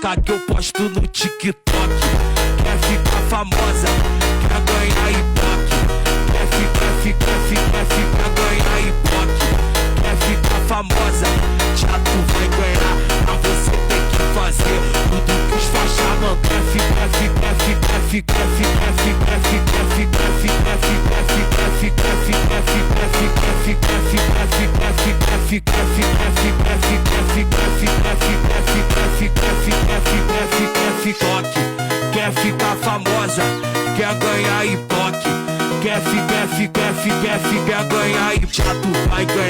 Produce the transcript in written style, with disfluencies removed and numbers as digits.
fofoca que eu posto no TikTok. Quer ficar famosa, quer ganhar ibope. Quer ficar, ganhar ibope. Quer ficar famosa, já tu vai ganhar. Mas você tem que fazer tudo que os faixa não quer. Quer ficar famosa, quer ganhar ibope. Quer ficar, ganhar e já tu vai ganhar.